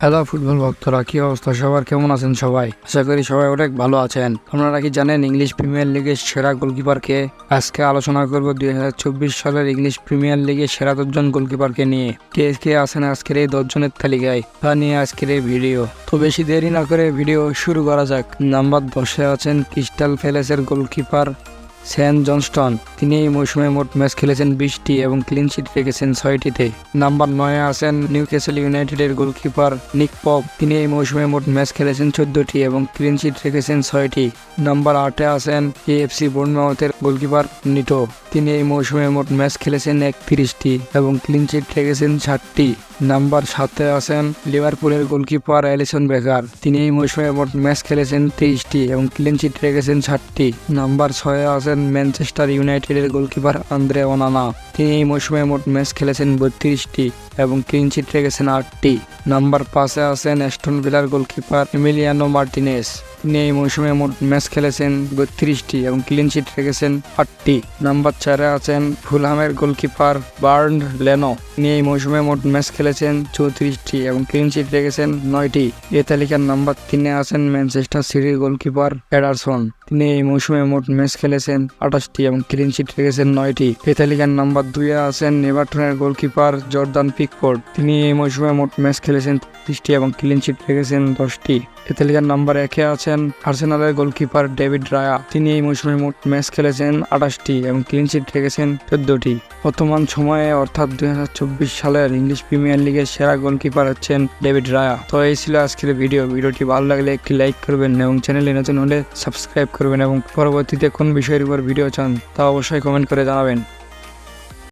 Hello football ভক্তরা, কি অবস্থা সবার? কেমন আছেন সবাই? আশা করি সবাই অনেক ভালো আছেন। আপনারা কি জানেন ইংলিশ প্রিমিয়ার লিগের সেরা গোলকিপারকে? আজকে আলোচনা করব 2024 সালের ইংলিশ প্রিমিয়ার লিগের সেরা 10জন গোলকিপারকে নিয়ে। কে কে আছেন আজকের এই 10 জনের তালিকায়, তা নিয়ে আজকের এই ভিডিও। তো বেশি দেরি না করে ভিডিও শুরু করা যাক। নাম্বার 10-এ আছেন ক্রিস্টাল প্যালেসের গোলকিপার সেন জনস্টন। তিনি এই মৌসুমে মোট ম্যাচ খেলেছেন 20টি এবং ক্লিন শিট রেখেছেন 6টিতে। নাম্বার 9-এ আছেন নিউক্যাসল ইউনাইটেডের গোলকিপার নিক পপ। তিনি এই মৌসুমে মোট ম্যাচ খেলেছেন 14টি এবং ক্লিন শিট রেখেছেন 6টি। নাম্বার 8-এ আছেন এএফসি বোর্নমাউথের গোলকিপার নিটো। তিনি এই মৌসুমে মোট ম্যাচ খেলেছেন 31টি এবং ক্লিন শিট রেখেছেন 7টি। নাম্বার 7-এ আছেন লিভারপুলের গোলকিপার অ্যালিসন বেকার। তিনি এই মৌসুমে মোট ম্যাচ খেলেছেন 23টি এবং ক্লিন শিট রেখেছেন 7টি। নাম্বার 6-এ আছেন ম্যানচেস্টার ইউনাইটেডের গোলকিপার আন্দ্রে ওনানা। তিনি এই মৌসুমে মোট ম্যাচ খেলেছেন 32টি এবং ক্লিন শিট রেখেছেন 8টি। নাম্বার 5-এ আছেন অ্যাস্টন ভিলার গোলকিপার এমিলিয়ানো মার্টিনেস। তিনি এই মৌসুমে মোট ম্যাচ খেলেছেন 32টি এবং ক্লিন শিট রেখেছেন 8টি। নাম্বার 4-এ আছেন ফুলহামের গোলকিপার বার্ন্ড লেনো। তিনি এই মৌসুমে মোট ম্যাচ খেলেছেন 34টি এবং ক্লিন শিট রেখেছেন 9টি। এই তালিকার নাম্বার 3-এ আছেন ম্যানচেস্টার সিটির গোলকিপার এডারসন। তিনি এই মৌসুমে মোট ম্যাচ খেলেছেন 28টি এবং ক্লিন শিট রেখেছেন 9টি। এই তালিকার নাম্বার 2-এ আছেন এভারটনের গোলকিপার জর্দান পিকফোর্ড। তিনি এই মৌসুমে মোট ম্যাচ খেলেছেন 30টি এবং ক্লিন শিট রেখেছেন 10টি। এই তালিকার নাম্বার 1-এ আছেন আর্সেনালের গোলকিপার ডেভিড রায়া। তিনি এই মৌসুমে মোট ম্যাচ খেলেছেন 28টি এবং ক্লিন শিট রেখেছেন 14টি। বর্তমান সময়ে অর্থাৎ 2024 সালের ইংলিশ প্রিমিয়ার লিগের সেরা গোলকিপার হচ্ছেন ডেভিড রায়া। তো এই ছিল আজকের ভিডিওটি ভালো লাগলে একটি লাইক করবেন এবং চ্যানেলে নতুন হলে সাবস্ক্রাইব করবেন এবং পরবর্তীতে কোন বিষয়ের উপর ভিডিও চান তা অবশ্যই কমেন্ট করে জানাবেন।